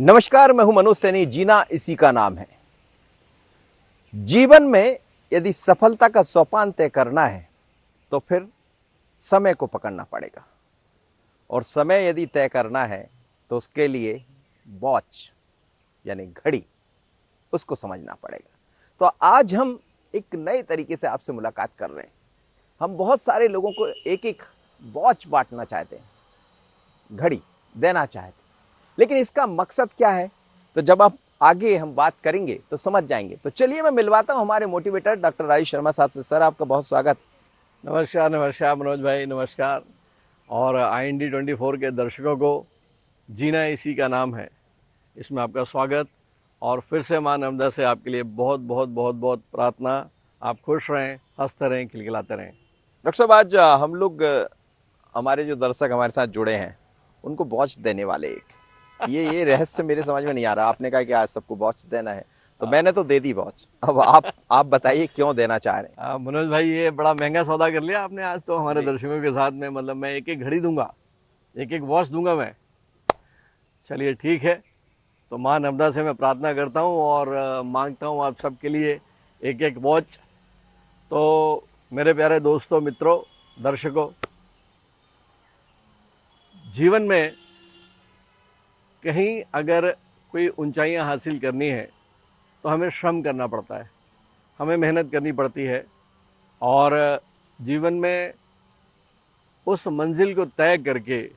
नमस्कार, मैं हूं मनोज सैनी। जीना इसी का नाम है। जीवन में यदि सफलता का सोपान तय करना है तो फिर समय को पकड़ना पड़ेगा, और समय यदि तय करना है तो उसके लिए वॉच यानी घड़ी, उसको समझना पड़ेगा। तो आज हम एक नए तरीके से आपसे मुलाकात कर रहे हैं। हम बहुत सारे लोगों को एक एक वॉच बांटना चाहते हैं, घड़ी देना चाहते हैं, लेकिन इसका मकसद क्या है तो जब आप आगे हम बात करेंगे तो समझ जाएंगे। तो चलिए मैं मिलवाता हूं हमारे मोटिवेटर डॉक्टर राजेश शर्मा साहब से। सर, आपका बहुत स्वागत। नमस्कार नमस्कार मनोज भाई, नमस्कार। और IND24 के दर्शकों को जीना इसी का नाम है, इसमें आपका स्वागत। और फिर से मां नर्मदा से आपके लिए बहुत बहुत बहुत बहुत प्रार्थना, आप खुश रहें, हंसते रहें, खिलखिलाते रहें। डॉक्टर साहब, आज हम लोग हमारे जो दर्शक हमारे साथ जुड़े हैं उनको वॉच देने वाले। एक ये रहस्य मेरे समझ में नहीं आ रहा। आपने कहा कि आज सबको वॉच देना है तो मैंने तो दे दी वॉच। अब आप बताइए क्यों देना चाह रहे हैं। मनोज भाई, ये बड़ा महंगा सौदा कर लिया आपने आज तो हमारे जी। दर्शकों के साथ में। मतलब मैं एक एक घड़ी दूंगा, एक एक वॉच दूंगा मैं। चलिए ठीक है, तो मां नर्मदा से मैं प्रार्थना करता हूँ और मांगता हूँ आप सबके लिए एक एक वॉच। तो मेरे प्यारे दोस्तों, मित्रों, दर्शकों, जीवन में कहीं अगर कोई ऊंचाइयां हासिल करनी है तो हमें श्रम करना पड़ता है, हमें मेहनत करनी पड़ती है। और जीवन में उस मंजिल को तय करके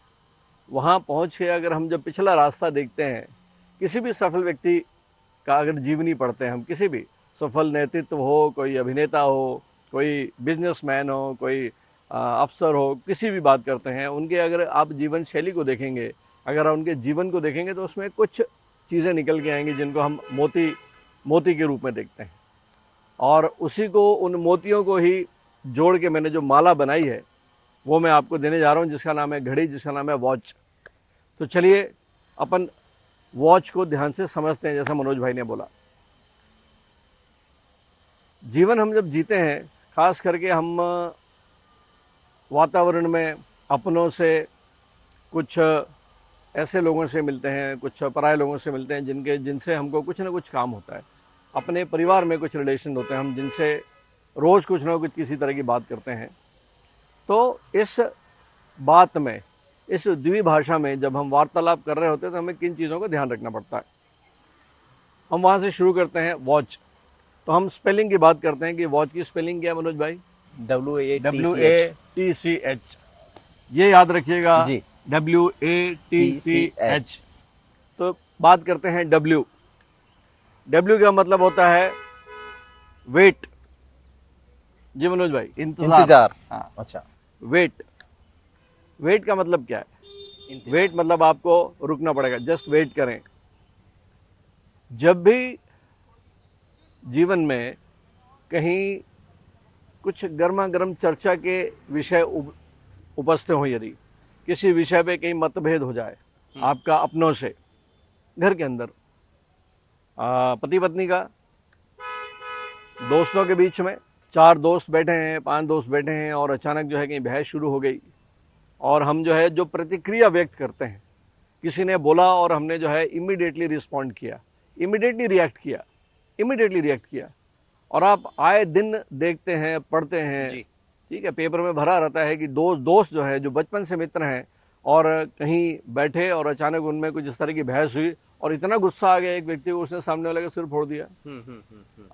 वहाँ पहुँच के अगर हम जब पिछला रास्ता देखते हैं, किसी भी सफल व्यक्ति का अगर जीवनी पढ़ते हैं हम, किसी भी सफल नेतृत्व हो, कोई अभिनेता हो, कोई बिजनेसमैन हो, कोई अफसर हो, किसी भी बात करते हैं, उनके अगर आप जीवन शैली को देखेंगे, अगर आप उनके जीवन को देखेंगे तो उसमें कुछ चीज़ें निकल के आएंगी जिनको हम मोती के रूप में देखते हैं। और उसी को, उन मोतियों को ही जोड़ के मैंने जो माला बनाई है वो मैं आपको देने जा रहा हूँ, जिसका नाम है घड़ी, जिसका नाम है वॉच। तो चलिए अपन वॉच को ध्यान से समझते हैं। जैसा मनोज भाई ने बोला, जीवन हम जब जीते हैं, खास करके हम वातावरण में अपनों से, कुछ ऐसे लोगों से मिलते हैं, कुछ पराये लोगों से मिलते हैं जिनसे हमको कुछ ना कुछ काम होता है। अपने परिवार में कुछ रिलेशन होते हैं, हम जिनसे रोज़ कुछ ना कुछ किसी तरह की बात करते हैं। तो इस बात में, इस द्विभाषा में जब हम वार्तालाप कर रहे होते हैं तो हमें किन चीज़ों का ध्यान रखना पड़ता है। हम वहाँ से शुरू करते हैं वॉच। तो हम स्पेलिंग की बात करते हैं कि वॉच की स्पेलिंग क्या है मनोज भाई? WATCH। ये याद रखिएगा जी। WATCH। तो बात करते हैं W का मतलब होता है वेट। जी मनोज भाई, इंतजार। हाँ, अच्छा। वेट का मतलब क्या है? वेट मतलब आपको रुकना पड़ेगा, जस्ट वेट करें। जब भी जीवन में कहीं कुछ गर्मा गर्म चर्चा के विषय उपस्थित हो, यदि किसी विषय पे कहीं मतभेद हो जाए आपका अपनों से, घर के अंदर पति पत्नी का, दोस्तों के बीच में, 4 दोस्त बैठे हैं, 5 दोस्त बैठे हैं, और अचानक जो है कहीं बहस शुरू हो गई, और हम जो है जो प्रतिक्रिया व्यक्त करते हैं, किसी ने बोला और हमने जो है इमीडिएटली रिस्पॉन्ड किया, इमीडिएटली रिएक्ट किया। और आप आए दिन देखते हैं, पढ़ते हैं, ठीक है, पेपर में भरा रहता है कि दोस्त जो है, जो बचपन से मित्र हैं, और कहीं बैठे और अचानक उनमें कुछ इस तरह की बहस हुई और इतना गुस्सा आ गया एक व्यक्ति को, उसने सामने वाले का सिर फोड़ दिया।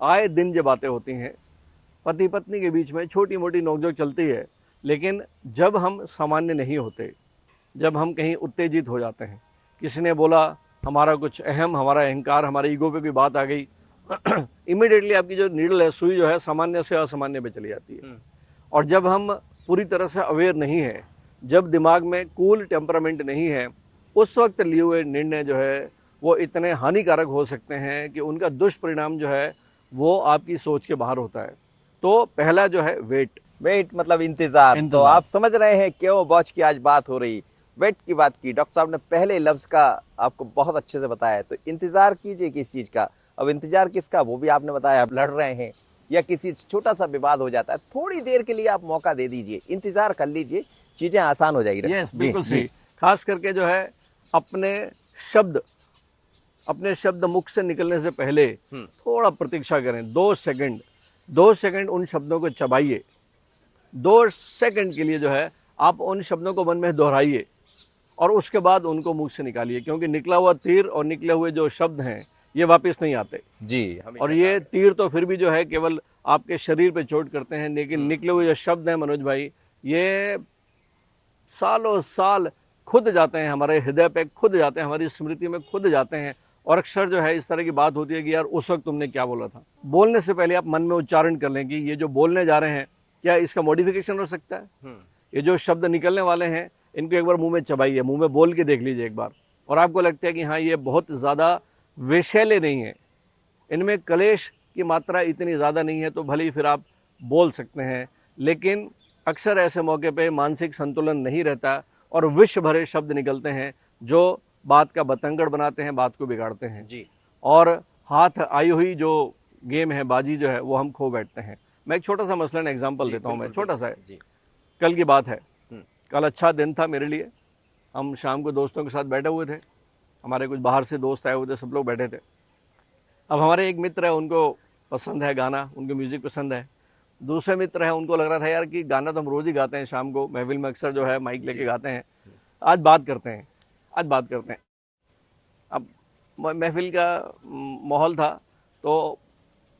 आए दिन जो बातें होती हैं पति पत्नी के बीच में, छोटी मोटी नोकझोंक चलती है, लेकिन जब हम सामान्य नहीं होते, जब हम कहीं उत्तेजित हो जाते हैं, किसी ने बोला, हमारा कुछ हमारा अहंकार, हमारे ईगो पे भी बात आ गई, इमीडिएटली आपकी जो नीडल है, सुई जो है, सामान्य से असामान्य पे चली जाती है। और जब हम पूरी तरह से अवेयर नहीं है, जब दिमाग में कूल टेम्परामेंट नहीं है, उस वक्त लिए हुए निर्णय जो है वो इतने हानिकारक हो सकते हैं कि उनका दुष्परिणाम जो है वो आपकी सोच के बाहर होता है। तो पहला जो है वेट मतलब इंतजार। तो आप समझ रहे हैं क्यों वॉच की आज बात हो रही, वेट की बात की। डॉक्टर साहब ने पहले लफ्ज का आपको बहुत अच्छे से बताया। तो इंतजार कीजिए किस चीज का। अब इंतजार किसका, वो भी आपने बताया। आप लड़ रहे हैं या किसी छोटा सा विवाद हो जाता है, थोड़ी देर के लिए आप मौका दे दीजिए, इंतजार कर लीजिए, चीजें आसान हो जाएगी। यस, बिल्कुल सही। खास करके जो है अपने शब्द अपने शब्द मुख से निकलने से पहले थोड़ा प्रतीक्षा करें, 2 सेकंड, 2 सेकंड उन शब्दों को चबाइए, 2 सेकंड के लिए जो है आप उन शब्दों को मन में दोहराइए और उसके बाद उनको मुख से निकालिए, क्योंकि निकला हुआ तीर और निकले हुए जो शब्द हैं ये वापस नहीं आते जी। और ये तीर तो फिर भी जो है केवल आपके शरीर पे चोट करते हैं, लेकिन निकले हुए जो शब्द हैं मनोज भाई, ये सालों साल खुद जाते हैं, हमारे हृदय पे खुद जाते हैं, हमारी स्मृति में खुद जाते हैं। और अक्सर जो है इस तरह की बात होती है कि यार उस वक्त तुमने क्या बोला था। बोलने से पहले आप मन में उच्चारण कर लें कि ये जो बोलने जा रहे हैं क्या इसका मॉडिफिकेशन हो सकता है। ये जो शब्द निकलने वाले हैं इनको एक बार मुंह में चबाइए, मुंह में बोल के देख लीजिए एक बार, और आपको लगता है कि हाँ ये बहुत ज़्यादा विषैले नहीं है, इनमें कलेश की मात्रा इतनी ज़्यादा नहीं है, तो भले ही फिर आप बोल सकते हैं। लेकिन अक्सर ऐसे मौके पे मानसिक संतुलन नहीं रहता और विष भरे शब्द निकलते हैं जो बात का बतंगड़ बनाते हैं, बात को बिगाड़ते हैं जी। और हाथ आई हुई जो गेम है, बाजी जो है, वो हम खो बैठते हैं। मैं एक छोटा सा मसलन एग्जाम्पल देता हूँ, मैं छोटा सा है। कल की बात है, कल अच्छा दिन था मेरे लिए। हम शाम को दोस्तों के साथ बैठे हुए थे, हमारे कुछ बाहर से दोस्त आए हुए थे, सब लोग बैठे थे। अब हमारे एक मित्र है, उनको पसंद है गाना, उनको म्यूज़िक पसंद है। दूसरे मित्र है, उनको लग रहा था यार कि गाना तो हम रोज़ ही गाते हैं, शाम को महफिल में अक्सर जो है माइक लेके गाते हैं, आज बात करते हैं, आज बात करते हैं। अब महफिल का माहौल था तो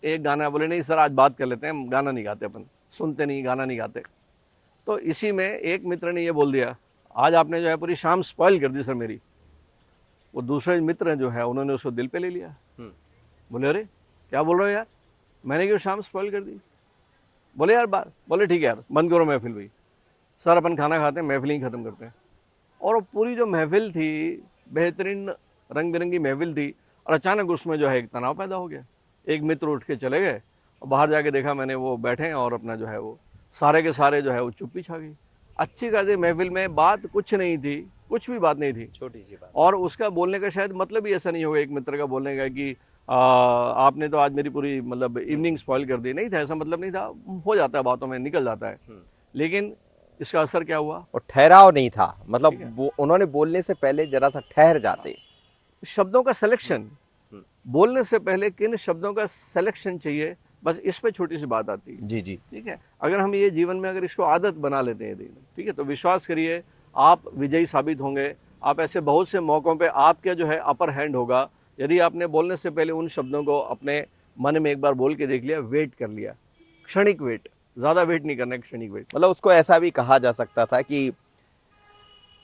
एक गाना, बोले नहीं सर आज बात कर लेते हैं, गाना नहीं गाते अपन, सुनते नहीं, गाना नहीं गाते। तो इसी में एक मित्र ने ये बोल दिया, आज आपने जो है पूरी शाम स्पॉइल कर दी सर मेरी। वो दूसरे मित्र जो है उन्होंने उसको दिल पे ले लिया, बोले अरे क्या बोल रहे हो यार, मैंने क्यों शाम स्पॉइल कर दी। बोले यार बात, बोले ठीक है यार बंद करो महफिल भाई, सर अपन खाना खाते हैं, महफिल ही ख़त्म करते हैं। और पूरी जो महफिल थी, बेहतरीन रंग बिरंगी महफिल थी, और अचानक उसमें जो है एक तनाव पैदा हो गया। एक मित्र उठ के चले गए और बाहर जाके देखा मैंने, वो बैठे हैं और अपना जो है वो सारे के सारे जो है वो चुप्पी छा गई। अच्छी खासी महफिल में बात कुछ नहीं थी, कुछ भी बात नहीं थी, छोटी सी बात। और उसका बोलने का शायद मतलब ही ऐसा नहीं होगा, एक मित्र का बोलने का कि आपने तो आज मेरी पूरी मतलब इवनिंग स्पॉइल कर दी। नहीं था, ऐसा मतलब नहीं था, हो जाता है बातों में, निकल जाता है। लेकिन इसका असर क्या हुआ, और ठहराव नहीं था, मतलब वो उन्होंने बोलने से पहले जरा सा ठहर जाते। शब्दों का सिलेक्शन, बोलने से पहले किन शब्दों का सिलेक्शन चाहिए, बस इस पे छोटी सी बात आती है। जी जी। ठीक है, अगर हम ये जीवन में अगर इसको आदत बना लेते हैं, ठीक है, तो विश्वास करिए आप विजयी साबित होंगे। आप ऐसे बहुत से मौक़ों पे आपके जो है अपर हैंड होगा, यदि आपने बोलने से पहले उन शब्दों को अपने मन में एक बार बोल के देख लिया, वेट कर लिया, क्षणिक वेट, ज़्यादा वेट नहीं करना, क्षणिक वेट। मतलब उसको ऐसा भी कहा जा सकता था कि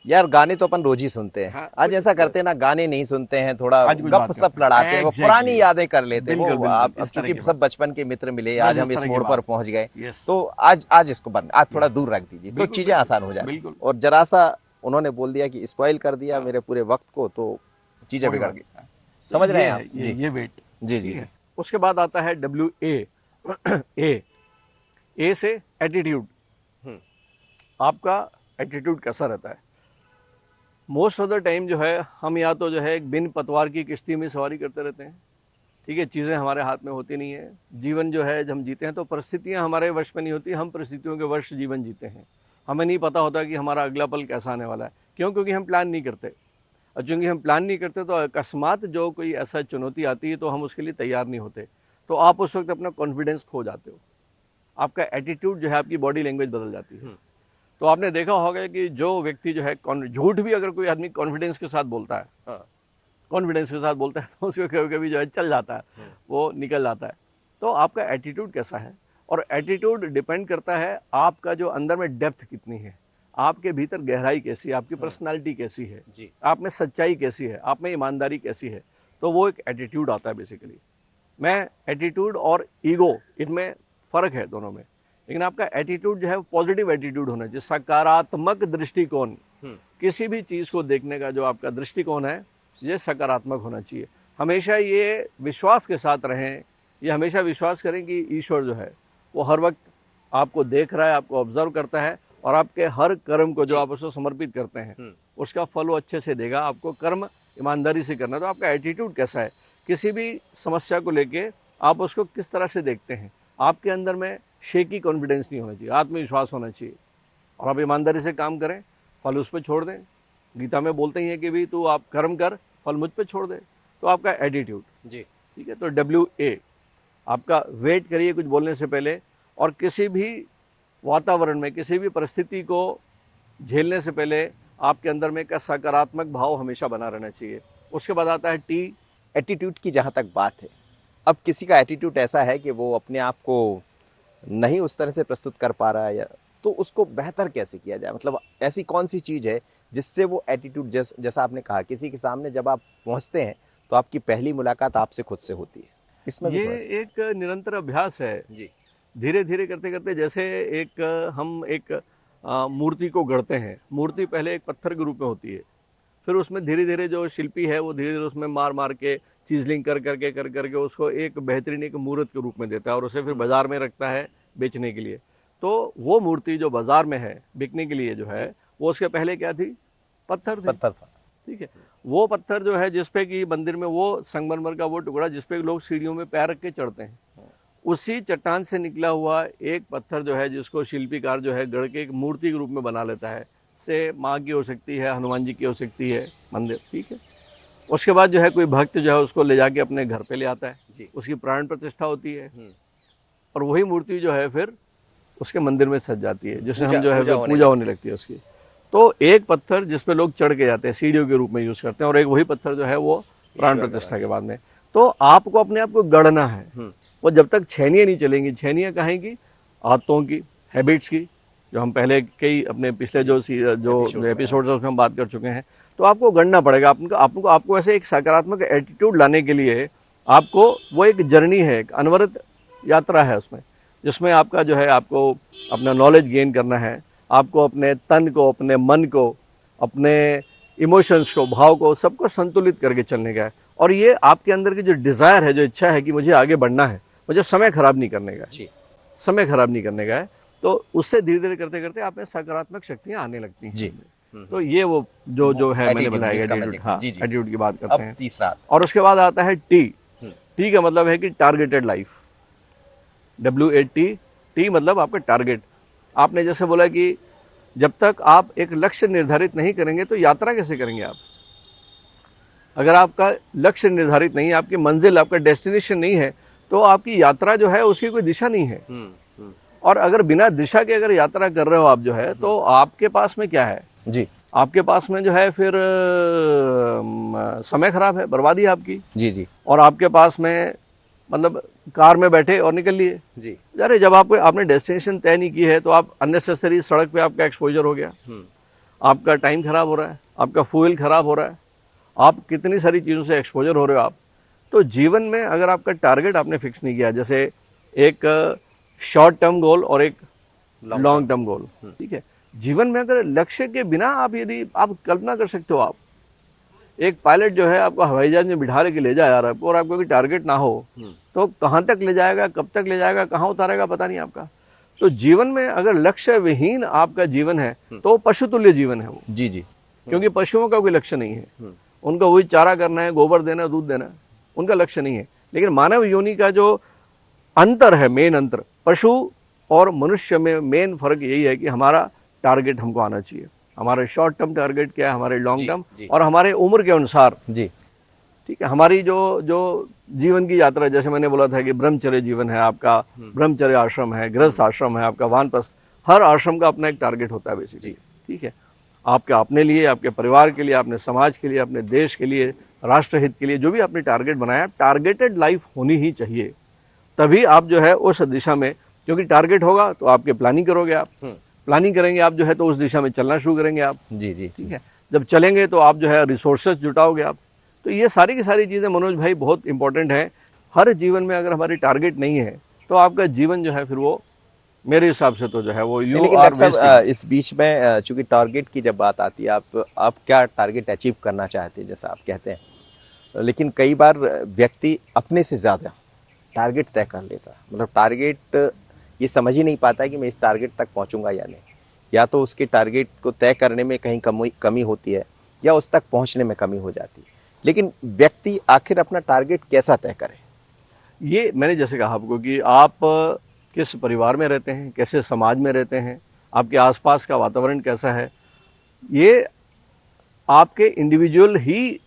यार गाने तो अपन रोज ही सुनते हैं, हाँ, आज ऐसा करते हैं ना, गाने नहीं सुनते हैं, थोड़ा आज कुछ बात गप सप करते हैं। लड़ाते हैं, वो Exactly. पुरानी यादें कर लेते हैं। बिल्कुल, वो बिल्कुल, आप इस तरह चूंकि की सब बचपन के मित्र मिले, बस आज इस हम इस तरह की मोड़ बात। पर पहुंच गए, Yes. तो आज इसको बंद, आज थोड़ा दूर रख दीजिए, तो बिल्कुल, चीजें आसान हो जाती। बिल्कुल। और जरा सा उन्होंने बोल दिया कि स्पॉइल कर दिया मेरे पूरे वक्त को, तो चीजें बिगड़ गई। समझ रहे हैं आप? ये वेट। जी जी। उसके बाद आता है WA। ए से एटीट्यूड, आपका एटीट्यूड कैसा रहता है। मोस्ट ऑफ द टाइम जो है हम या तो जो है एक बिन पतवार की किश्ती में सवारी करते रहते हैं, ठीक है, चीज़ें हमारे हाथ में होती नहीं है। जीवन जो है जब हम जीते हैं तो परिस्थितियां हमारे वश में नहीं होती, हम परिस्थितियों के वश जीवन जीते हैं। हमें नहीं पता होता कि हमारा अगला पल कैसा आने वाला है, क्यों, क्योंकि हम प्लान नहीं करते। और चूँकि हम प्लान नहीं करते तो अकस्मात जो कोई ऐसा चुनौती आती है तो हम उसके लिए तैयार नहीं होते, तो आप उस वक्त अपना कॉन्फिडेंस खो जाते हो, आपका एटीट्यूड जो है, आपकी बॉडी लैंग्वेज बदल जाती है। तो आपने देखा होगा कि जो व्यक्ति जो है, झूठ भी अगर कोई आदमी कॉन्फिडेंस के साथ बोलता है, कॉन्फिडेंस के साथ बोलता है, तो उसको कभी कभी जो है चल जाता है, वो निकल जाता है। तो आपका एटीट्यूड कैसा है, और एटीट्यूड डिपेंड करता है आपका जो अंदर में डेप्थ कितनी है, आपके भीतर गहराई कैसी है, आपकी पर्सनालिटी कैसी है, आप में सच्चाई कैसी है, आप में ईमानदारी कैसी है। तो वो एक एटीट्यूड आता है बेसिकली। मैं एटीट्यूड और ईगो, इनमें फ़र्क है दोनों में, लेकिन आपका एटीट्यूड जो है पॉजिटिव एटीट्यूड होना चाहिए, सकारात्मक दृष्टिकोण। किसी भी चीज़ को देखने का जो आपका दृष्टिकोण है, ये सकारात्मक होना चाहिए। हमेशा ये विश्वास के साथ रहें, ये हमेशा विश्वास करें कि ईश्वर जो है वो हर वक्त आपको देख रहा है, आपको ऑब्जर्व करता है, और आपके हर कर्म को जो आप उसको समर्पित करते हैं उसका फल वो अच्छे से देगा। आपको कर्म ईमानदारी से करना। तो आपका एटीट्यूड कैसा है, किसी भी समस्या को लेके आप उसको किस तरह से देखते हैं। आपके अंदर में शेकी कॉन्फिडेंस नहीं होना चाहिए, आत्मविश्वास होना चाहिए, और आप ईमानदारी से काम करें, फल उस पर छोड़ दें। गीता में बोलते ही हैं कि भी तू आप कर्म कर, फल मुझ पे छोड़ दे। तो आपका एटीट्यूड, जी ठीक है। तो WA आपका वेट करिए कुछ बोलने से पहले, और किसी भी वातावरण में किसी भी परिस्थिति को झेलने से पहले आपके अंदर में एक सकारात्मक भाव हमेशा बना रहना चाहिए। उसके बाद आता है T। एटीट्यूड की जहाँ तक बात है, अब किसी का एटीट्यूड ऐसा है कि वो अपने आप को नहीं उस तरह से प्रस्तुत कर पा रहा है, या तो उसको बेहतर कैसे किया जाए? मतलब ऐसी कौन सी चीज़ है जिससे वो एटीट्यूड, जैसा आपने कहा, किसी के सामने जब आप पहुंचते हैं तो आपकी पहली मुलाकात आपसे खुद से होती है, इसमें भी ये थोड़ा सा। एक निरंतर अभ्यास है। जी धीरे धीरे करते करते, जैसे हम एक मूर्ति को गढ़ते हैं। मूर्ति पहले एक पत्थर के रूप में होती है, फिर उसमें धीरे धीरे जो शिल्पी है वो धीरे धीरे उसमें मार मार के चीजलिंग कर करके उसको एक बेहतरीन एक मूर्त के रूप में देता है, और उसे फिर बाजार में रखता है बेचने के लिए। तो वो मूर्ति जो बाजार में है बिकने के लिए जो है, वो उसके पहले क्या थी? पत्थर थी। पत्थर था। ठीक है। वो पत्थर जो है जिसपे कि मंदिर में वो संगमरमर का वो टुकड़ा जिसपे लोग सीढ़ियों में पैर रख के चढ़ते हैं, उसी चट्टान से निकला हुआ एक पत्थर जो है जिसको शिल्पीकार जो है गढ़ के एक मूर्ति के रूप में बना लेता है। से माँ की हो सकती है, हनुमान जी की हो सकती है मंदिर, ठीक है। उसके बाद जो है कोई भक्त जो है उसको ले जाके अपने घर पे ले आता है जी। उसकी प्राण प्रतिष्ठा होती है, और वही मूर्ति जो है फिर उसके मंदिर में सज जाती है, जिससे हम जो है पूजा होने लगती है उसकी। तो एक पत्थर जिसपे लोग चढ़ के जाते हैं, सीढ़ियों के रूप में यूज करते हैं, और एक वही पत्थर जो है वो प्राण प्रतिष्ठा के बाद में। तो आपको अपने आप को गढ़ना है। वो जब तक छैनियाँ नहीं चलेंगी, छैनियाँ कहें की आदतों की, हैबिट्स की, जो हम पहले कई अपने पिछले जो एपिसोड है उसमें हम बात कर चुके हैं। तो आपको गढ़ना पड़ेगा। आपको ऐसे एक सकारात्मक एटीट्यूड लाने के लिए आपको वो एक जर्नी है, एक अनवरत यात्रा है उसमें, जिसमें आपका जो है आपको अपना नॉलेज गेन करना है, आपको अपने तन को, अपने मन को, अपने इमोशंस को, भाव को, सबको संतुलित करके चलने का है। और ये आपके अंदर की जो डिज़ायर है, जो इच्छा है कि मुझे आगे बढ़ना है, मुझे समय खराब नहीं करने का है, समय खराब नहीं करने का है, तो उससे धीरे धीरे करते करते आप में सकारात्मक शक्तियाँ आने लगती हैं जी। तो ये वो जो है मैंने बताया एटीट्यूड। हाँ, एटीट्यूड की बात करते हैं। तीसरा, और उसके बाद आता है टी। टी का मतलब है कि टारगेटेड लाइफ। WAT, टी मतलब आपका टारगेट। आपने जैसे बोला कि जब तक आप एक लक्ष्य निर्धारित नहीं करेंगे तो यात्रा कैसे करेंगे आप? अगर आपका लक्ष्य निर्धारित नहीं है, आपकी मंजिल, आपका डेस्टिनेशन नहीं है, तो आपकी यात्रा जो है उसकी कोई दिशा नहीं है। और अगर बिना दिशा के अगर यात्रा कर रहे हो आप जो है, तो आपके पास में क्या है जी? आपके पास में जो है फिर समय खराब है, बर्बादी है आपकी जी। और आपके पास में मतलब कार में बैठे और निकल लिए जी। अरे जब आपने डेस्टिनेशन तय नहीं की है तो आप अननेसेसरी सड़क पे आपका एक्सपोजर हो गया, आपका टाइम खराब हो रहा है, आपका फ्यूल खराब हो रहा है, आप कितनी सारी चीज़ों से एक्सपोजर हो रहे हो आप। तो जीवन में अगर आपका टारगेट आपने फिक्स नहीं किया, जैसे एक शॉर्ट टर्म गोल और एक लॉन्ग टर्म गोल, ठीक है। जीवन में अगर लक्ष्य के बिना आप कल्पना कर सकते हो, आप एक पायलट जो है आपको हवाई जहाज में बिठा के ले जाए यार आपको, और आपको कोई टारगेट ना हो तो कहाँ तक ले जाएगा, कब तक ले जाएगा, कहाँ उतारेगा, पता नहीं आपका। तो जीवन में अगर लक्ष्य विहीन आपका जीवन है तो पशुतुल्य जीवन है वो जी। क्योंकि पशुओं का कोई लक्ष्य नहीं है, उनका वही चारा करना है, गोबर देना, दूध देना, उनका लक्ष्य नहीं है। लेकिन मानव योनि का जो अंतर है, मेन अंतर पशु और मनुष्य में मेन फर्क यही है कि हमारा टारगेट हमको आना चाहिए। हमारे शॉर्ट टर्म टारगेट क्या है, हमारे लॉन्ग टर्म, और हमारे उम्र के अनुसार जी, ठीक है। हमारी जो जीवन की यात्रा, जैसे मैंने बोला था कि ब्रह्मचर्य जीवन है आपका, ब्रह्मचर्य आश्रम है, गृहस्थ आश्रम है आपका, वानप्रस्थ, हर आश्रम का अपना एक टारगेट होता है बेसिकली, ठीक है। आपके अपने लिए, आपके परिवार के लिए, अपने समाज के लिए, अपने देश के लिए, राष्ट्रहित के लिए, जो भी आपने टारगेट बनाया, टारगेटेड लाइफ होनी ही चाहिए। तभी आप जो है उस दिशा में, क्योंकि टारगेट होगा तो आपके प्लानिंग करोगे, आप प्लानिंग करेंगे आप जो है, तो उस दिशा में चलना शुरू करेंगे आप जी, ठीक है। जब चलेंगे तो आप जो है रिसोर्सेज जुटाओगे आप। तो ये सारी की सारी चीज़ें मनोज भाई बहुत इंपॉर्टेंट है। हर जीवन में अगर हमारी टारगेट नहीं है तो आपका जीवन जो है फिर वो मेरे हिसाब से तो जो है वो इस बीच में चूंकि टारगेट की जब बात आती है, आप क्या टारगेट अचीव करना चाहते हैं जैसा आप कहते हैं, लेकिन कई बार व्यक्ति अपने से ज़्यादा टारगेट तय कर लेता है। मतलब टारगेट ये समझ ही नहीं पाता है कि मैं इस टारगेट तक पहुंचूंगा या नहीं, या तो उसके टारगेट को तय करने में कहीं कमी होती है या उस तक पहुंचने में कमी हो जाती है। लेकिन व्यक्ति आखिर अपना टारगेट कैसा तय करे? ये मैंने जैसे कहा आपको कि आप किस परिवार में रहते हैं, कैसे समाज में रहते हैं, आपके आसपास का वातावरण कैसा है, ये आपके इंडिविजुअल ही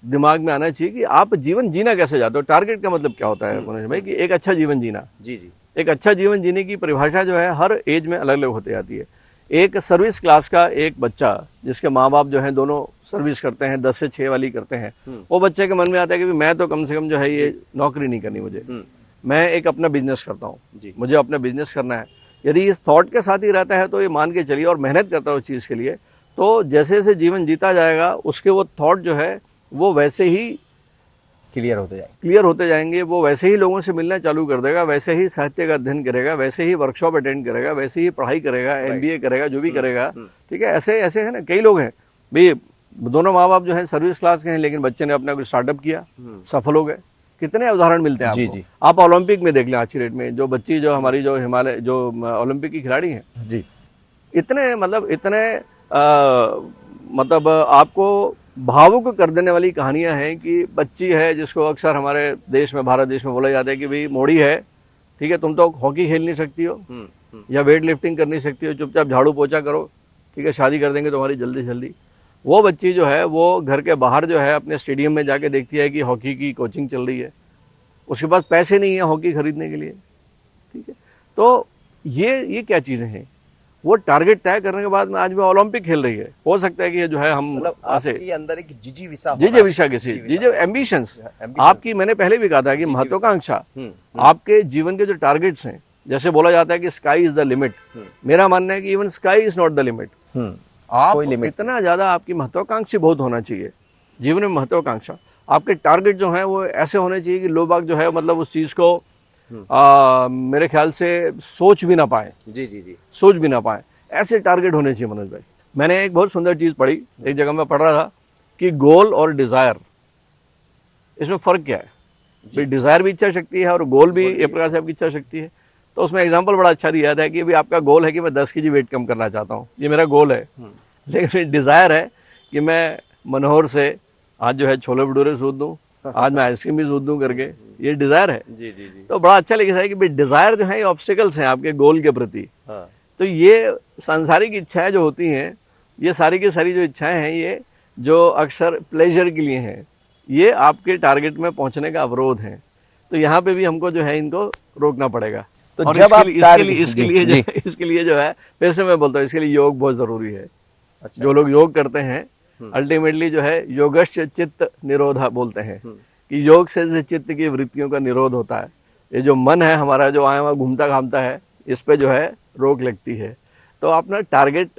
दिमाग में आना चाहिए कि आप जीवन जीना कैसे चाहते हो। टारगेट का मतलब क्या होता है मनोज भाई, कि एक अच्छा जीवन जीना। जी जी। एक अच्छा जीवन जीने की परिभाषा जो है हर एज में अलग अलग होती जाती है। एक सर्विस क्लास का एक बच्चा जिसके माँ बाप जो है दोनों सर्विस करते हैं, 10 से 6 वाली करते हैं, वो बच्चे के मन में आता है कि मैं तो कम से कम जो है ये नौकरी नहीं करनी मुझे, मैं एक अपना बिजनेस करता हूँ, मुझे अपना बिजनेस करना है। यदि इस थॉट के साथ ही रहता है तो ये मान के चलिए और मेहनत करता है उस चीज़ के लिए, तो जैसे जैसे जीवन जीता जाएगा उसके वो थॉट जो है वो वैसे ही क्लियर होते जाएंगे, वो वैसे ही लोगों से मिलना चालू कर देगा, वैसे ही साहित्य का अध्ययन करेगा, वैसे ही वर्कशॉप अटेंड करेगा, वैसे ही पढ़ाई करेगा, MBA करेगा, जो भी करेगा। ठीक है, ऐसे ऐसे है ना, कई लोग हैं भाई, दोनों माँ बाप जो है सर्विस क्लास के हैं लेकिन बच्चे ने अपना कुछ स्टार्टअप किया, सफल हो गए। कितने उदाहरण मिलते हैं आपको। आप ओलंपिक में देख लें आज की डेट में, जो बच्ची जो हमारी जो हिमालय जो ओलंपिक की खिलाड़ी हैं जी, इतने मतलब आपको भावुक कर देने वाली कहानियां हैं कि बच्ची है जिसको अक्सर हमारे देश में, भारत देश में बोला जाता है कि भाई मोड़ी है, ठीक है, तुम तो हॉकी खेल नहीं सकती हो या वेट लिफ्टिंग कर नहीं सकती हो, चुपचाप झाड़ू पोछा करो, ठीक है, शादी कर देंगे तुम्हारी जल्दी जल्दी। वो बच्ची जो है वो घर के बाहर जो है अपने स्टेडियम में जाके देखती है कि हॉकी की कोचिंग चल रही है, उसके पास पैसे नहीं है हॉकी खरीदने के लिए। ठीक है, तो ये क्या चीज़ें हैं। वो टारगेट तय करने के बाद में आज वो ओलंपिक खेल रही है। हो सकता है कि ये जो है हम आपके अंदर एक जिजीविषा एम्बिशंस आपकी, मैंने पहले भी कहा था कि महत्वाकांक्षा आपके जीवन के जो टारगेट्स हैं, जैसे बोला जाता है कि स्काई इज द लिमिट, मेरा मानना है कि even sky is not the limit. आप इतना ज्यादा आपकी महत्वाकांक्षी बहुत होना चाहिए जीवन में। महत्वाकांक्षा, आपके टारगेट जो है वो ऐसे होने चाहिए कि लोग बाग जो है मतलब उस चीज को मेरे ख्याल से सोच भी ना पाए। जी, सोच भी ना पाए, ऐसे टारगेट होने चाहिए मनोज भाई। मैंने एक बहुत सुंदर चीज पढ़ी, एक जगह में पढ़ रहा था कि गोल और डिजायर, इसमें फर्क क्या है। डिजायर भी इच्छा शक्ति है और गोल भी एक प्रकार से आपकी इच्छा शक्ति है। तो उसमें एग्जांपल बड़ा अच्छा दिया था कि अभी आपका गोल है कि मैं 10 kg वेट कम करना चाहता हूँ, ये मेरा गोल है। लेकिन डिजायर है कि मैं मनोहर से आज जो है छोले भटूरे सूद दूं, आज मैं आइसक्रीम भी सूद दूं करके, ये डिजायर है। जी। तो बड़ा अच्छा लिखा है कि भाई डिजायर जो है ये ऑब्स्टिकल्स हैं आपके गोल के प्रति। तो ये सांसारिक इच्छाएं जो होती हैं, ये सारी की सारी जो इच्छाएं हैं, ये जो अक्सर प्लेजर के लिए हैं, ये आपके टारगेट में पहुंचने का अवरोध है। तो यहाँ पे भी हमको जो है इनको रोकना पड़ेगा। तो और जब इसके लिए जो है, फिर से मैं बोलता हूँ, इसके लिए योग बहुत जरूरी है। अच्छा। जो लोग योग करते हैं अल्टीमेटली जो है योगश्च चित्त निरोधा बोलते हैं कि योग से चित्त की वृत्तियों का निरोध होता है। ये जो मन है हमारा, जो आया हुआ घूमता घामता है, इस पे जो है रोक लगती है। तो अपना टारगेट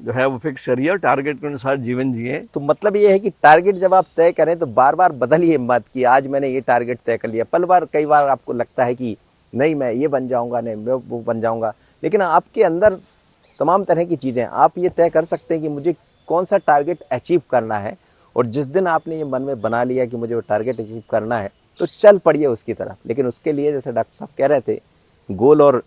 जो है वो फिक्स करिए और टारगेट के अनुसार जीवन जिए। तो मतलब ये है कि टारगेट जब आप तय करें तो बार बार बदलिए मत कि आज मैंने ये टारगेट तय कर लिया। कई बार आपको लगता है कि नहीं मैं ये बन जाऊंगा, नहीं मैं वो बन जाऊंगा, लेकिन आपके अंदर तमाम तरह की चीजें, आप ये तय कर सकते हैं कि मुझे कौन सा टारगेट अचीव करना है। और जिस दिन आपने ये मन में बना लिया कि मुझे वो टारगेट अचीव करना है, तो चल पड़िए उसकी तरफ। लेकिन उसके लिए जैसे डॉक्टर साहब कह रहे थे, गोल और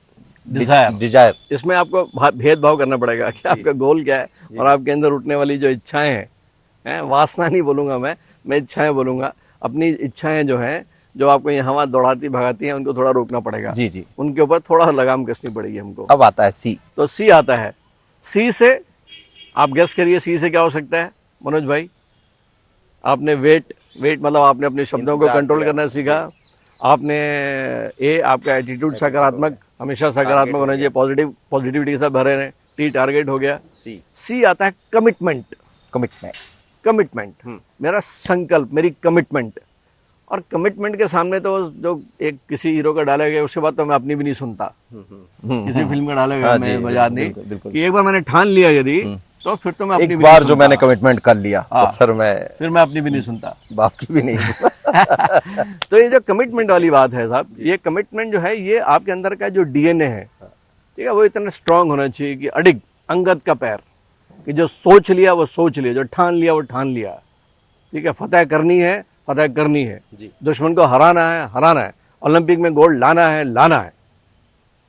डिजायर, इसमें आपको भेदभाव करना पड़ेगा कि आपका गोल क्या है और आपके अंदर उठने वाली जो इच्छाएं हैं, वासना नहीं बोलूंगा मैं इच्छाएं बोलूंगा। अपनी इच्छाएं जो हैं, जो आपको यहाँ दौड़ाती भगाती हैं, उनको थोड़ा रोकना पड़ेगा। जी। उनके ऊपर थोड़ा लगाम कसनी पड़ेगी हमको। अब आता है सी। तो सी आता है। सी से आप गेस करिए, सी से क्या हो सकता है मनोज भाई। आपने वेट मतलब आपने अपने शब्दों को कंट्रोल करना सीखा। आपने ए, आपका एटीट्यूड सकारात्मक, हमेशा सकारात्मक होना चाहिए, पॉजिटिविटी के साथ भरे रहें। टी, टारगेट हो गया। सी आता है कमिटमेंट, मेरा संकल्प, मेरी कमिटमेंट। और कमिटमेंट के सामने तो जो एक किसी हीरो का डाला गया, उसके बाद तो मैं अपनी भी नहीं सुनता। किसी फिल्म का डाला गया, मैं मजा नहीं कि एक बार मैंने ठान लिया यदि, तो फिर तो मैं अपनी एक बार जो मैंने कमिटमेंट कर लिया तो फिर मैं अपनी भी नहीं सुनता, बाप की भी नहीं। तो ये जो कमिटमेंट वाली बात है साहब, ये कमिटमेंट जो है ये आपके अंदर का जो डीएनए है, ठीक है, वो इतना स्ट्रांग होना चाहिए कि अडिग अंगद का पैर, कि जो सोच लिया वो सोच लिया, जो ठान लिया वो ठान लिया। ठीक है, फतेह करनी है, फतेह करनी है, दुश्मन को हराना है, ओलंपिक में गोल्ड लाना है।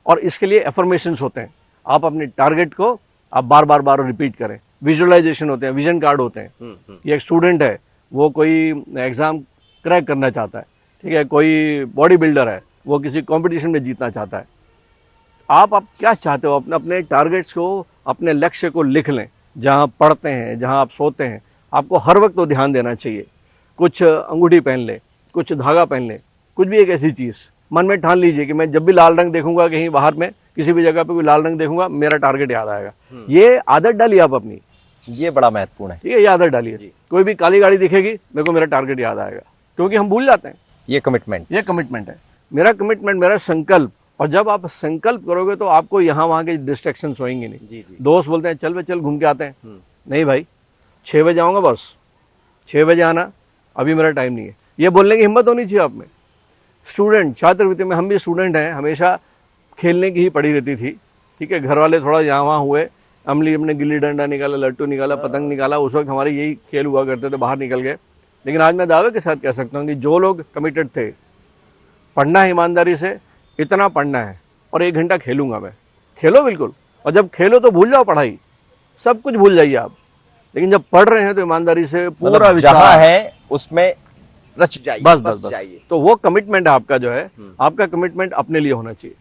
और इसके लिए एफर्मेशंस होते हैं। आप अपने टारगेट को आप बार बार रिपीट करें। विजुअलाइजेशन होते हैं, विजन कार्ड होते हैं। कि एक स्टूडेंट है, वो कोई एग्जाम क्रैक करना चाहता है, ठीक है, कोई बॉडी बिल्डर है, वो किसी कंपटीशन में जीतना चाहता है। आप क्या चाहते हो, अपने टारगेट्स को, अपने लक्ष्य को लिख लें। जहां पढ़ते हैं, जहां आप सोते हैं, आपको हर वक्त वो ध्यान देना चाहिए। कुछ अंगूठी पहन ले, कुछ धागा पहन ले, कुछ भी एक ऐसी चीज़ मन में ठान लीजिए कि मैं जब भी लाल रंग देखूंगा कहीं बाहर में किसी भी जगह पे कोई लाल रंग देखूंगा मेरा टारगेट याद आएगा। ये आदत डालिए आप अपनी, ये बड़ा महत्वपूर्ण है। ठीक है, ये आदत डालिए। कोई भी काली गाड़ी दिखेगी मेरे को मेरा टारगेट याद आएगा, क्योंकि हम भूल जाते हैं। ये कमिटमेंट है मेरा कमिटमेंट, मेरा संकल्प। और जब आप संकल्प करोगे तो आपको यहाँ वहाँ के डिस्ट्रैक्शन होंगे नहीं। जी जी। दोस्त बोलते हैं चल भाई चल घूम के आते हैं, नहीं भाई 6 बजे आऊँगा बस, 6 बजे आना, अभी मेरा टाइम नहीं है। ये बोलने की हिम्मत होनी चाहिए आप में। स्टूडेंट छात्रवृत्ति में हम भी स्टूडेंट हैं, हमेशा खेलने की ही पड़ी रहती थी। ठीक है, घर वाले थोड़ा यहाँ वहाँ हुए, अमली हमने गिल्ली डंडा निकाला, लट्टू निकाला, पतंग निकाला, उस वक्त हमारे यही खेल हुआ करते थे, बाहर निकल गए। लेकिन आज मैं दावे के साथ कह सकता हूँ कि जो लोग कमिटेड थे, पढ़ना है ईमानदारी से, इतना पढ़ना है और 1 घंटा खेलूंगा मैं, खेलो बिल्कुल। और जब खेलो तो भूल जाओ पढ़ाई, सब कुछ भूल जाइए आप। लेकिन जब पढ़ रहे हैं तो ईमानदारी से पूरा जहां है उसमें रच जाइए, बस जाइए। तो वो कमिटमेंट है आपका, जो है आपका कमिटमेंट अपने लिए होना चाहिए,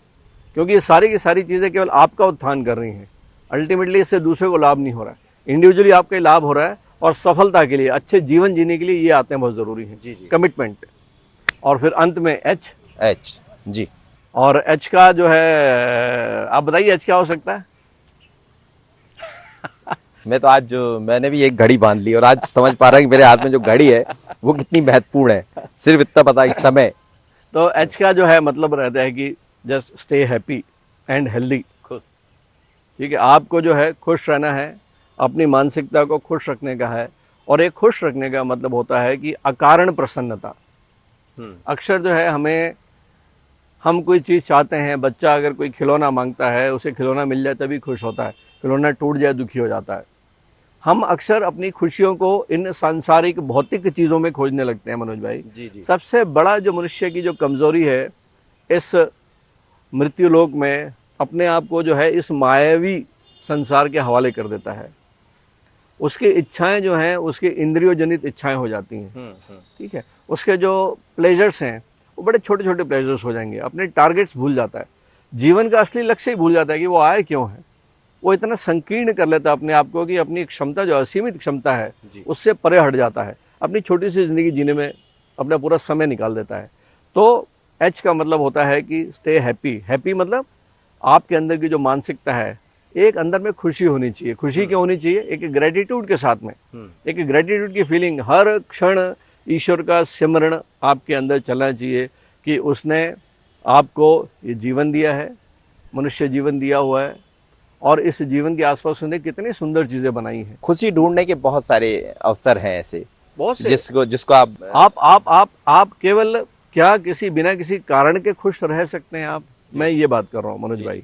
क्योंकि ये सारी की सारी चीजें केवल आपका उत्थान कर रही हैं। अल्टीमेटली इससे दूसरे को लाभ नहीं हो रहा है, इंडिविजुअली आपका लाभ हो रहा है। और सफलता के लिए, अच्छे जीवन जीने के लिए ये आते हैं बहुत जरूरी है, कमिटमेंट। और फिर अंत में एच जी। और एच का जो है, आप बताइए एच क्या हो सकता है? मैं तो आज मैंने भी एक घड़ी बांध ली और आज समझ पा रहा हूँ कि मेरे हाथ में जो घड़ी है वो कितनी महत्वपूर्ण है। सिर्फ इतना पता है समय। तो एच का जो है मतलब रहता है कि just stay happy and healthy, खुश। ठीक है, आपको जो है खुश रहना है, अपनी मानसिकता को खुश रखने का है। और एक खुश रखने का मतलब होता है कि अकारण प्रसन्नता। अक्सर जो है हम कोई चीज़ चाहते हैं, बच्चा अगर कोई खिलौना मांगता है, उसे खिलौना मिल जाए तभी खुश होता है, खिलौना टूट जाए दुखी हो जाता है। हम अक्सर अपनी खुशियों को इन सांसारिक भौतिक चीज़ों में खोजने लगते हैं मनोज भाई। जी। सबसे बड़ा जो मनुष्य की जो कमजोरी है, इस मृत्युलोक में अपने आप को जो है इस मायावी संसार के हवाले कर देता है। उसकी इच्छाएं जो हैं, उसके इंद्रियों जनित इच्छाएं हो जाती हैं। ठीक है, उसके जो प्लेजर्स हैं वो बड़े छोटे छोटे प्लेजर्स हो जाएंगे, अपने टारगेट्स भूल जाता है, जीवन का असली लक्ष्य ही भूल जाता है कि वो आए क्यों है। वो इतना संकीर्ण कर लेता है अपने आप को कि अपनी क्षमता जो असीमित क्षमता है उससे परे हट जाता है, अपनी छोटी सी जिंदगी जीने में अपना पूरा समय निकाल देता है। तो एच का मतलब होता है कि स्टे हैप्पी। हैप्पी मतलब आपके अंदर की जो मानसिकता है, एक अंदर में खुशी होनी चाहिए। खुशी क्यों होनी चाहिए? एक ग्रेटिट्यूड के साथ में, एक ग्रेटिट्यूड की फीलिंग, हर क्षण ईश्वर का सिमरण आपके अंदर चलना चाहिए कि उसने आपको ये जीवन दिया है, मनुष्य जीवन दिया हुआ है, और इस जीवन के आसपास उसने कितनी सुंदर चीजें बनाई हैं। खुशी ढूंढने के बहुत सारे अवसर हैं ऐसे, बहुत से, जिसको आप केवल क्या किसी बिना किसी कारण के खुश रह सकते हैं आप? मैं ये बात कर रहा हूँ मनोज भाई,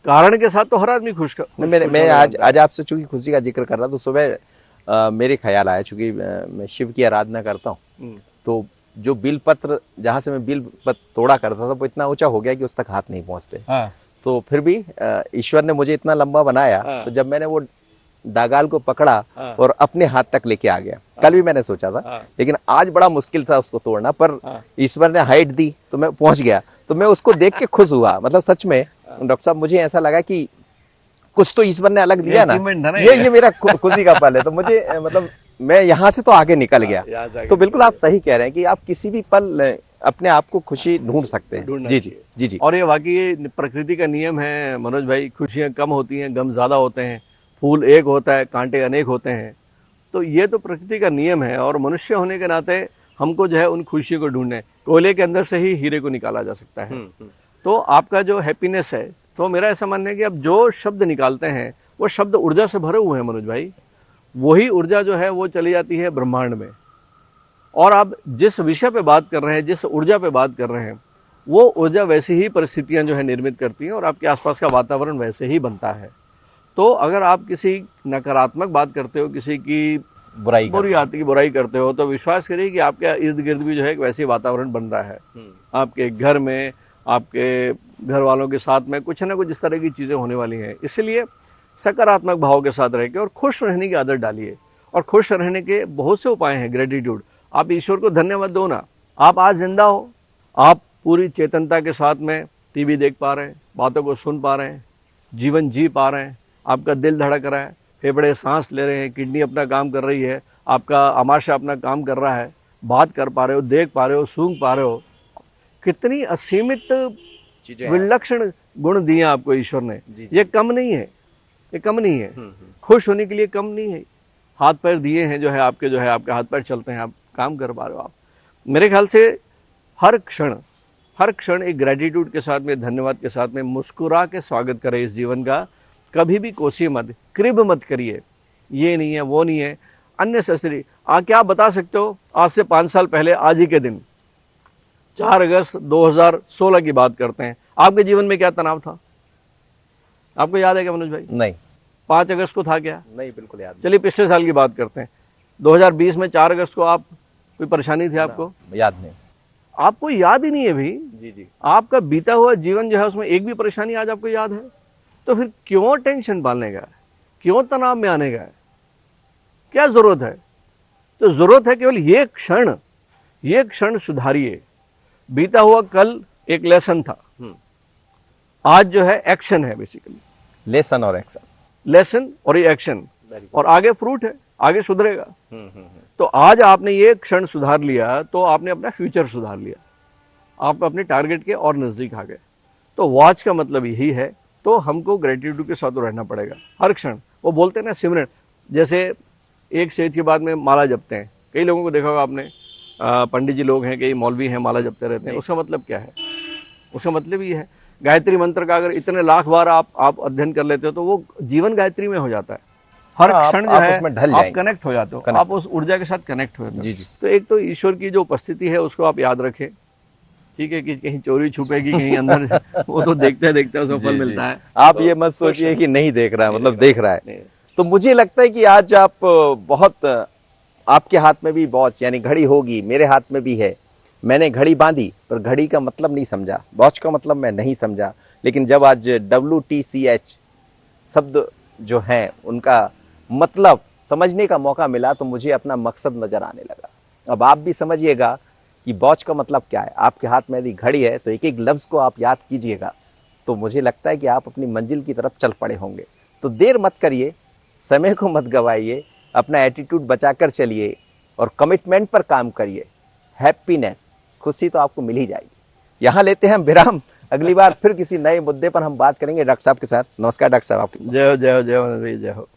कारण के साथ तो हर आदमी खुश मैं आज आपसे चूंकि खुशी का जिक्र कर रहा तो सुबह मेरे ख्याल आया, चूंकि मैं शिव की आराधना करता हूँ, तो जो बिल पत्र जहाँ से मैं बिल पत्र तोड़ा करता था वो इतना ऊंचा हो गया कि उस तक हाथ नहीं पहुंचते। तो फिर भी ईश्वर ने मुझे इतना लंबा बनाया, तो जब मैंने वो डागाल को पकड़ा और अपने हाथ तक लेके आ गया, कल भी मैंने सोचा था, लेकिन आज बड़ा मुश्किल था उसको तोड़ना, पर ईश्वर ने हाइट दी तो मैं पहुंच गया। तो मैं उसको देख के खुश हुआ। मतलब सच में डॉक्टर साहब, मुझे ऐसा लगा कि कुछ तो ईश्वर ने अलग दिया ना, ये मेरा खुशी का पल है। तो मुझे मतलब मैं यहाँ से तो आगे निकल गया। तो बिल्कुल आप सही कह रहे हैं कि आप किसी भी पल अपने आप को खुशी ढूंढ सकते हैं। जी। और ये वाकई प्रकृति का नियम है मनोज भाई, खुशियां कम होती हैं, गम ज्यादा होते हैं, फूल एक होता है, कांटे अनेक होते हैं। तो ये तो प्रकृति का नियम है, और मनुष्य होने के नाते हमको जो है उन खुशियों को ढूंढना है। कोयले के अंदर से ही हीरे को निकाला जा सकता है। तो आपका जो हैप्पीनेस है, तो मेरा ऐसा मानना है कि अब जो शब्द निकालते हैं वो शब्द ऊर्जा से भरे हुए हैं मनोज भाई। वही ऊर्जा जो है वो चली जाती है ब्रह्मांड में, और आप जिस विषय पे बात कर रहे हैं, जिस ऊर्जा पे बात कर रहे हैं, वो ऊर्जा वैसी ही परिस्थितियां जो है निर्मित करती हैं, और आपके आसपास का वातावरण वैसे ही बनता है। तो अगर आप किसी नकारात्मक बात करते हो, किसी की बुराई करते हो, तो विश्वास करिए कि आपके इर्द गिर्द भी जो है एक वैसे वातावरण बन रहा है। आपके घर में, आपके घर वालों के साथ में कुछ ना कुछ इस तरह की चीजें होने वाली हैं। इसलिए सकारात्मक भाव के साथ रह के और खुश रहने की आदत डालिए। और खुश रहने के बहुत से उपाय हैं। ग्रेटिट्यूड, आप ईश्वर को धन्यवाद दो ना। आप आज जिंदा हो, आप पूरी चेतनता के साथ में टीवी देख पा रहे हैं, बातों को सुन पा रहे हैं, जीवन जी पा रहे हैं, आपका दिल धड़क रहा है, फेफड़े सांस ले रहे हैं, किडनी अपना काम कर रही है, आपका आमाशय अपना काम कर रहा है, बात कर पा रहे हो, देख पा रहे हो, सूंघ पा रहे हो, कितनी असीमित चीजें हैं। विलक्षण गुण दिए आपको ईश्वर ने। जी। ये कम नहीं है, ये कम नहीं है, खुश होने के लिए कम नहीं है। हाथ पैर दिए हैं जो है आपके हाथ पैर चलते हैं, आप काम कर पा रहे हो। आप मेरे ख्याल से हर क्षण एक ग्रेटिट्यूड के साथ में, धन्यवाद के साथ में मुस्कुरा के स्वागत करें इस जीवन का। कभी भी कोसी मत, क्रिब मत करिए, ये नहीं है वो नहीं है, अननेसेसरी। क्या बता सकते हो, आज से 5 साल पहले आज ही के दिन 4 अगस्त 2016 की बात करते हैं, आपके जीवन में क्या तनाव था? आपको याद है क्या मनोज भाई? नहीं 5 अगस्त को था क्या? नहीं, बिल्कुल याद चलिए पिछले साल की बात करते हैं, 2020 में 4 अगस्त को आप कोई परेशानी थी आपको? याद नहीं। आपको याद ही नहीं है भाई। जी। आपका बीता हुआ जीवन जो है उसमें एक भी परेशानी आज आपको याद है? तो फिर क्यों टेंशन पालने का है, क्यों तनाव में आने का है, क्या जरूरत है? तो जरूरत है केवल ये क्षण सुधारिए। बीता हुआ कल एक लेसन था, आज जो है एक्शन है, बेसिकली लेसन और एक्शन, लेसन और ये एक्शन, और आगे फ्रूट है, आगे सुधरेगा। तो आज आपने ये क्षण सुधार लिया तो आपने अपना फ्यूचर सुधार लिया, आप अपने टारगेट के और नजदीक आ गए। तो वॉच का मतलब यही है। तो हमको ग्रेटिट्यूड के साथ रहना पड़ेगा हर क्षण। वो बोलते हैं ना सिमरन, जैसे एक स्टेज के बाद में माला जपते हैं, कई लोगों को देखा होगा आपने, पंडित जी लोग हैं, कई मौलवी हैं, माला जपते रहते हैं। उसका मतलब क्या है? उसका मतलब ये है, गायत्री मंत्र का अगर इतने लाख बार आप अध्ययन कर लेते हो तो वो जीवन गायत्री में हो जाता है। हर क्षण जो है आप कनेक्ट हो जाते हो, आप उस ऊर्जा के साथ कनेक्ट हो जाते हो। जी। तो एक तो ईश्वर की जो उपस्थिति है उसको आप याद रखें, ठीक है, कि कहीं चोरी छुपेगी कहीं अंदर, वो तो देखते देखते उसको फल मिलता है। आप ये मत सोचिए कि नहीं देख रहा है, मतलब देख रहा है। तो मुझे लगता है कि आज आप बहुत, आपके हाथ में भी वॉच यानी घड़ी होगी, मेरे हाथ में भी है। मैंने घड़ी बांधी पर घड़ी का मतलब नहीं समझा, वॉच का मतलब मैं नहीं समझा। लेकिन जब आज WTCH शब्द जो हैं उनका मतलब समझने का मौका मिला तो मुझे अपना मकसद नजर आने लगा। अब आप भी समझिएगा कि वॉच का मतलब क्या है। आपके हाथ में यदि घड़ी है तो एक एक लफ्ज को आप याद कीजिएगा, तो मुझे लगता है कि आप अपनी मंजिल की तरफ चल पड़े होंगे। तो देर मत करिए, समय को मत गवाइए, अपना एटीट्यूड बचाकर चलिए और कमिटमेंट पर काम करिए। हैप्पीनेस, खुशी तो आपको मिल ही जाएगी। यहाँ लेते हैं हम विराम, अगली बार फिर किसी नए मुद्दे पर हम बात करेंगे डॉक्टर साहब के साथ। नमस्कार डॉक्टर साहब, आपकी जय हो, जय हो, जय हो, जय हो।